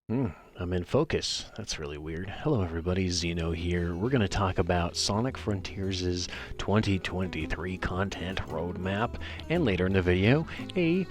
I'm in focus. That's really weird. Hello everybody, Zeno here. We're going to talk about Sonic Frontiers' 2023 content roadmap, and later in the video, a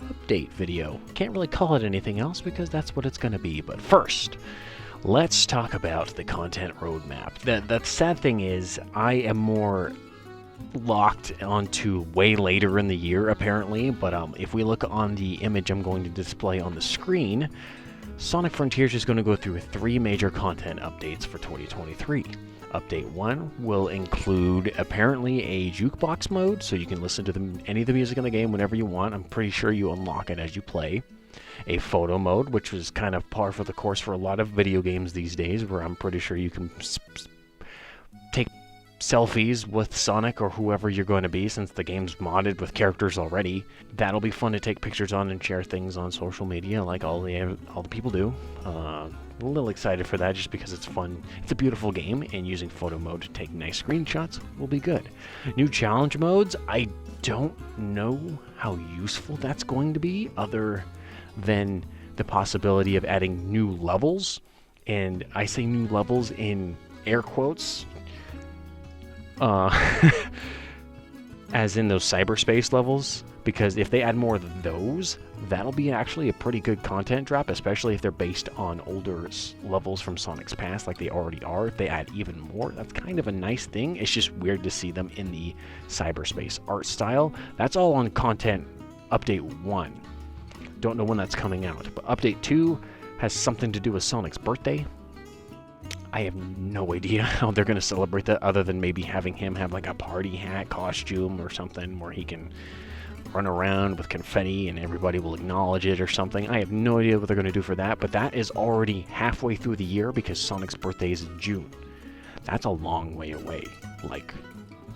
update video. Can't really call it anything else because that's what it's going to be, but first, let's talk about the content roadmap. The sad thing is, I am more locked onto way later in the year apparently, but if we look on the image I'm going to display on the screen, Sonic Frontiers is going to go through 3 major content updates for 2023. Update 1 will include apparently a jukebox mode, so you can listen to any of the music in the game whenever you want. I'm pretty sure you unlock it as you play. A photo mode, which was kind of par for the course for a lot of video games these days, where I'm pretty sure you can take selfies with Sonic or whoever you're going to be, since the game's modded with characters already. That'll be fun to take pictures on and share things on social media like all the people do. A little excited for that just because it's fun. It's a beautiful game, and using photo mode to take nice screenshots will be good. New challenge modes, I don't know how useful that's going to be other than the possibility of adding new levels. And I say new levels in air quotes, as in those cyberspace levels, because if they add more of those, that'll be actually a pretty good content drop, especially if they're based on older levels from Sonic's past like they already are. If they add even more, that's kind of a nice thing. It's just weird to see them in the cyberspace art style. That's all on content update 1. Don't know when that's coming out, but update 2 has something to do with Sonic's birthday. I have no idea how they're going to celebrate that other than maybe having him have like a party hat costume or something where he can run around with confetti and everybody will acknowledge it or something. I have no idea what they're going to do for that, but that is already halfway through the year because Sonic's birthday is in June. That's a long way away. Like,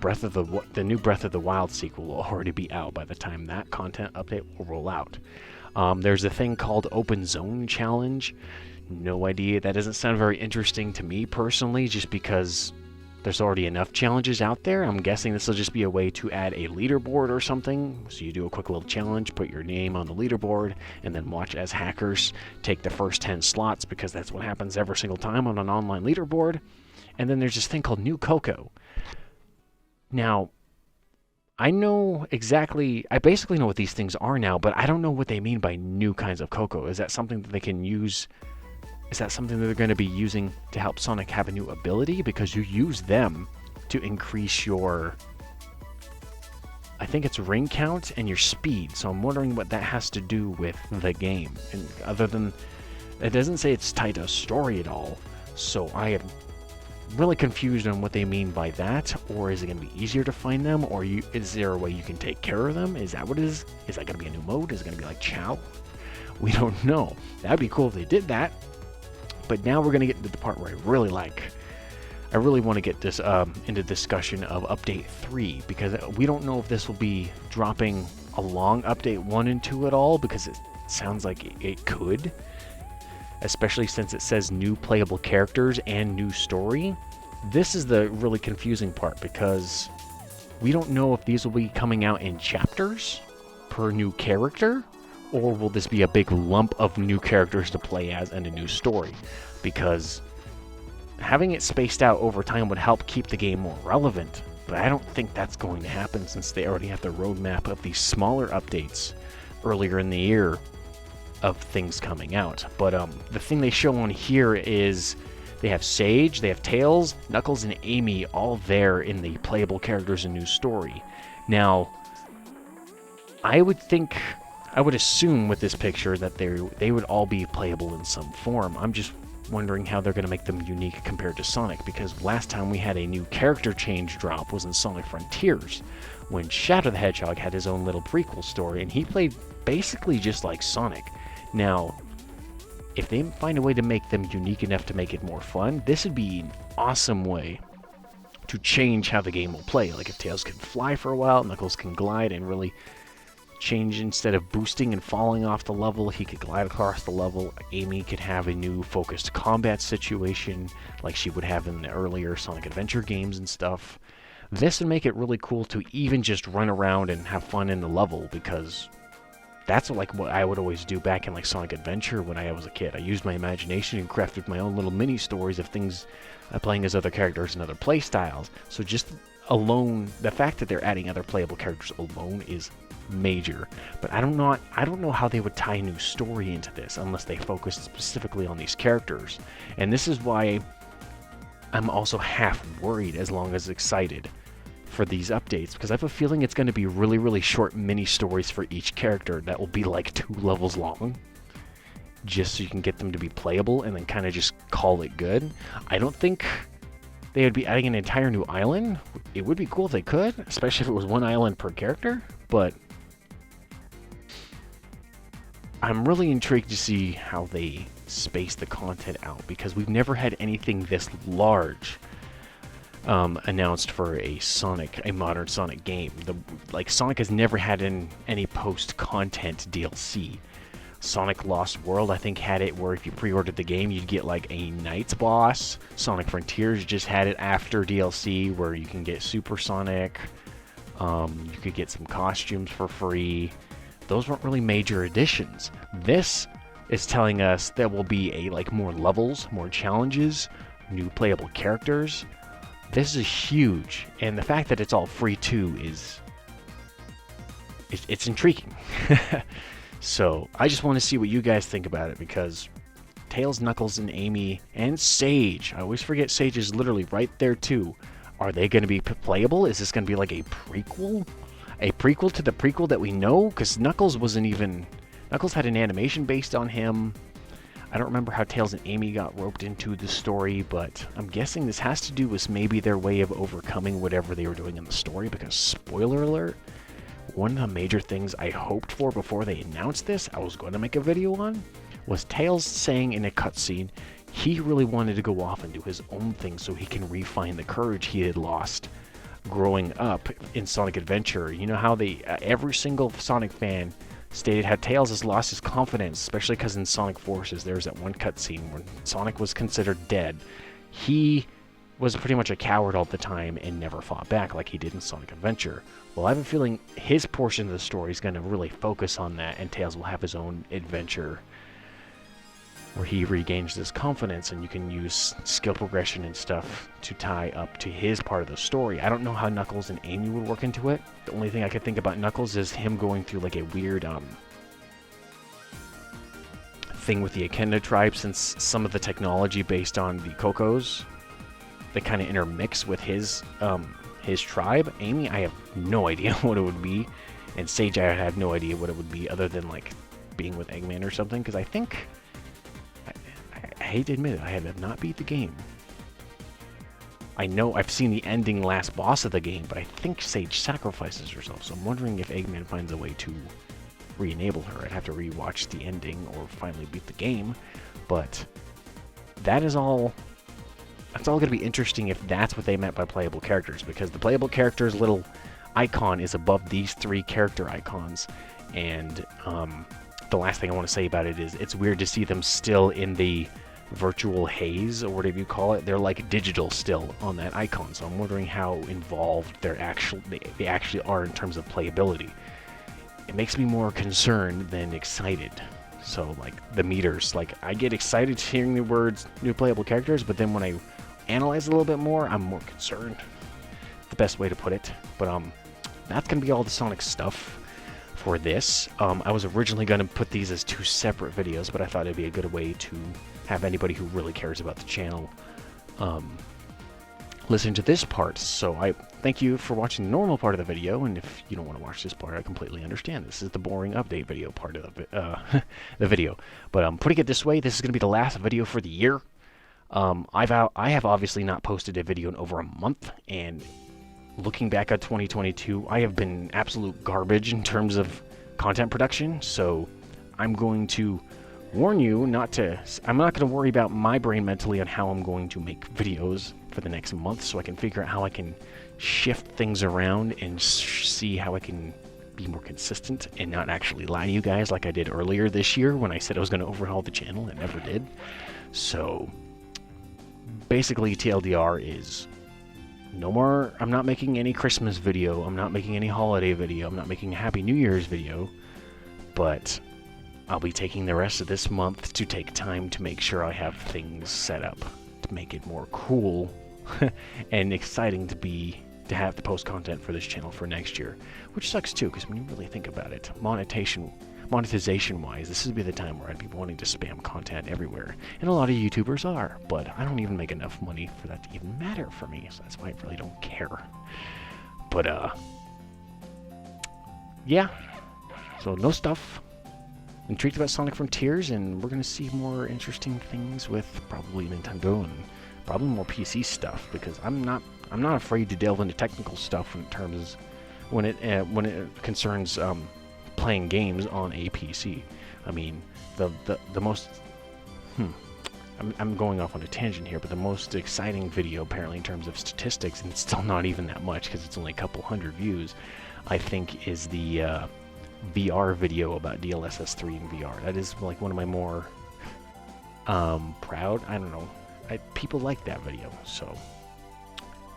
the new Breath of the Wild sequel will already be out by the time that content update will roll out. There's a thing called Open Zone Challenge. No idea. That doesn't sound very interesting to me personally, just because there's already enough challenges out there. I'm guessing this will just be a way to add a leaderboard or something. So you do a quick little challenge, put your name on the leaderboard, and then watch as hackers take the first 10 slots, because that's what happens every single time on an online leaderboard. And then there's this thing called New Coco. Now, I basically know what these things are now, but I don't know what they mean by new kinds of cocoa. Is that something that they can use? Is that something that they're going to be using to help Sonic have a new ability? Because you use them to increase your, I think it's ring count and your speed. So I'm wondering what that has to do with the game. And other than, it doesn't say it's tied to a story at all. So I am really confused on what they mean by that. Or is it going to be easier to find them? Or is there a way you can take care of them? Is that what it is? Is that going to be a new mode? Is it going to be like Chow? We don't know. That'd be cool if they did that. But now we're going to get into the part where I really want to get this into discussion of Update 3, because we don't know if this will be dropping along Update 1 and 2 at all, because it sounds like it could, especially since it says new playable characters and new story. This is the really confusing part, because we don't know if these will be coming out in chapters per new character, or will this be a big lump of new characters to play as and a new story? Because having it spaced out over time would help keep the game more relevant, but I don't think that's going to happen since they already have the roadmap of these smaller updates earlier in the year of things coming out. But the thing they show on here is they have Sage, they have Tails, Knuckles, and Amy all there in the playable characters and new story. Now, I would assume with this picture that they would all be playable in some form. I'm just wondering how they're going to make them unique compared to Sonic, because last time we had a new character change drop was in Sonic Frontiers, when Shadow the Hedgehog had his own little prequel story, and he played basically just like Sonic. Now, if they find a way to make them unique enough to make it more fun, this would be an awesome way to change how the game will play. Like if Tails can fly for a while, Knuckles can glide and really change. Instead of boosting and falling off the level, he could glide across the level. Amy could have a new focused combat situation like she would have in the earlier Sonic Adventure games and stuff. This would make it really cool to even just run around and have fun in the level, because That's like what I would always do back in like Sonic Adventure when I was a kid. I used my imagination and crafted my own little mini stories of things playing as other characters and other play styles. So just alone, the fact that they're adding other playable characters alone is major. But I don't know how they would tie a new story into this unless they focused specifically on these characters. And this is why I'm also half worried as long as excited for these updates, because I have a feeling it's going to be really, really short mini stories for each character that will be like 2 levels long, just so you can get them to be playable and then kind of just call it good. I don't think they would be adding an entire new island. It would be cool if they could, especially if it was 1 island per character, but I'm really intrigued to see how they space the content out, because we've never had anything this large announced for a modern Sonic game. Sonic has never had any post-content DLC. Sonic Lost World, I think, had it where if you pre-ordered the game, you'd get like a Knights boss. Sonic Frontiers just had it after DLC, where you can get Super Sonic. You could get some costumes for free. Those weren't really major additions. This is telling us there will be more levels, more challenges, new playable characters. This is huge, and the fact that it's all free too it's intriguing. So I just want to see what you guys think about it, because Tails, Knuckles, and Amy, and Sage, I always forget Sage is literally right there too. Are they going to be playable? Is this going to be like a prequel? A prequel to the prequel that we know? Because Knuckles had an animation based on him. I don't remember how Tails and Amy got roped into the story, but I'm guessing this has to do with maybe their way of overcoming whatever they were doing in the story, because, spoiler alert, one of the major things I hoped for before they announced this, I was going to make a video on, was Tails saying in a cutscene he really wanted to go off and do his own thing so he can refine the courage he had lost growing up in Sonic Adventure. You know how every single Sonic fan stated how Tails has lost his confidence, especially because in Sonic Forces there's that one cutscene when Sonic was considered dead. He was pretty much a coward all the time and never fought back like he did in Sonic Adventure. Well, I have a feeling his portion of the story is going to really focus on that, and Tails will have his own adventure where he regains this confidence, and you can use skill progression and stuff to tie up to his part of the story. I don't know how Knuckles and Amy would work into it. The only thing I could think about Knuckles is him going through like a weird thing with the Echidna tribe, since some of the technology based on the Cocos, they kind of intermix with his tribe. Amy, I have no idea what it would be, and Sage, I have no idea what it would be other than like being with Eggman or something, because I think, I hate to admit it, I have not beat the game. I know I've seen the ending last boss of the game, but I think Sage sacrifices herself, so I'm wondering if Eggman finds a way to re-enable her. I'd have to re-watch the ending or finally beat the game, but that's all going to be interesting if that's what they meant by playable characters, because the playable character's little icon is above these 3 character icons, and the last thing I want to say about it is it's weird to see them still in the virtual haze, or whatever you call it. They're like digital still on that icon, so I'm wondering how involved they actually are in terms of playability. It makes me more concerned than excited. So like the meters, like I get excited hearing the words new playable characters, but then when I analyze a little bit more, I'm more concerned. The best way to put it. But that's gonna be all the Sonic stuff for this. I was originally gonna put these as 2 separate videos, but I thought it'd be a good way to have anybody who really cares about the channel listen to this part. So I thank you for watching the normal part of the video, and if you don't want to watch this part, I completely understand. This is the boring update video part of the video. But putting it this way, this is going to be the last video for the year. I have obviously not posted a video in over a month, and looking back at 2022, I have been absolute garbage in terms of content production, so I'm going to warn you I'm not going to worry about my brain mentally on how I'm going to make videos for the next month, so I can figure out how I can shift things around and see how I can be more consistent and not actually lie to you guys like I did earlier this year when I said I was going to overhaul the channel and never did. So basically TLDR is no more. I'm not making any Christmas video, I'm not making any holiday video, I'm not making a Happy New Year's video. But I'll be taking the rest of this month to take time to make sure I have things set up to make it more cool and exciting to have the post content for this channel for next year, which sucks too, because when you really think about it, monetization wise, this would be the time where I'd be wanting to spam content everywhere, and a lot of YouTubers are, but I don't even make enough money for that to even matter for me, so that's why I really don't care. But yeah, so no stuff. Intrigued about Sonic Frontiers, and we're gonna see more interesting things with probably Nintendo and probably more PC stuff, because I'm not afraid to delve into technical stuff when it concerns playing games on a PC. I mean, the most I'm going off on a tangent here, but the most exciting video apparently in terms of statistics, and it's still not even that much because it's only a couple hundred views, I think, is the VR video about DLSS 3 in VR. That is like one of my more proud. I don't know. People like that video, so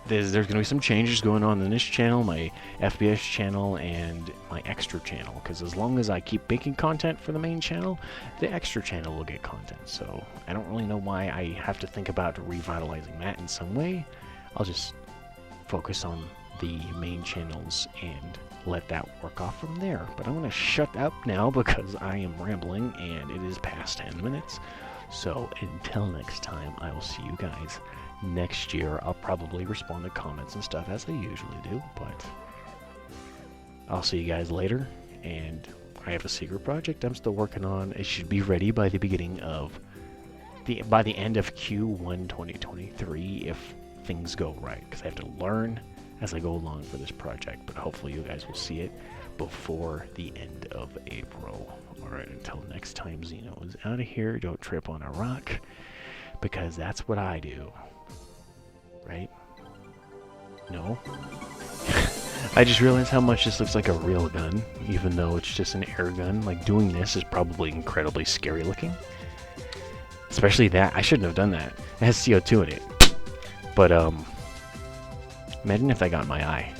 there's going to be some changes going on in this channel, my FPS channel, and my extra channel. Because as long as I keep making content for the main channel, the extra channel will get content. So I don't really know why I have to think about revitalizing that in some way. I'll just focus on the main channels and let that work off from there. But I'm going to shut up now because I am rambling and it is past 10 minutes. So until next time, I will see you guys next year. I'll probably respond to comments and stuff as I usually do, but I'll see you guys later. And I have a secret project I'm still working on. It should be ready by the end of Q1 2023 if things go right, because I have to learn as I go along for this project, but hopefully you guys will see it before the end of April. Alright, until next time, Xeno is out of here. Don't trip on a rock, because that's what I do. Right? No? I just realized how much this looks like a real gun, even though it's just an air gun. Like, doing this is probably incredibly scary looking. Especially that. I shouldn't have done that. It has CO2 in it. But, imagine if that got in my eye.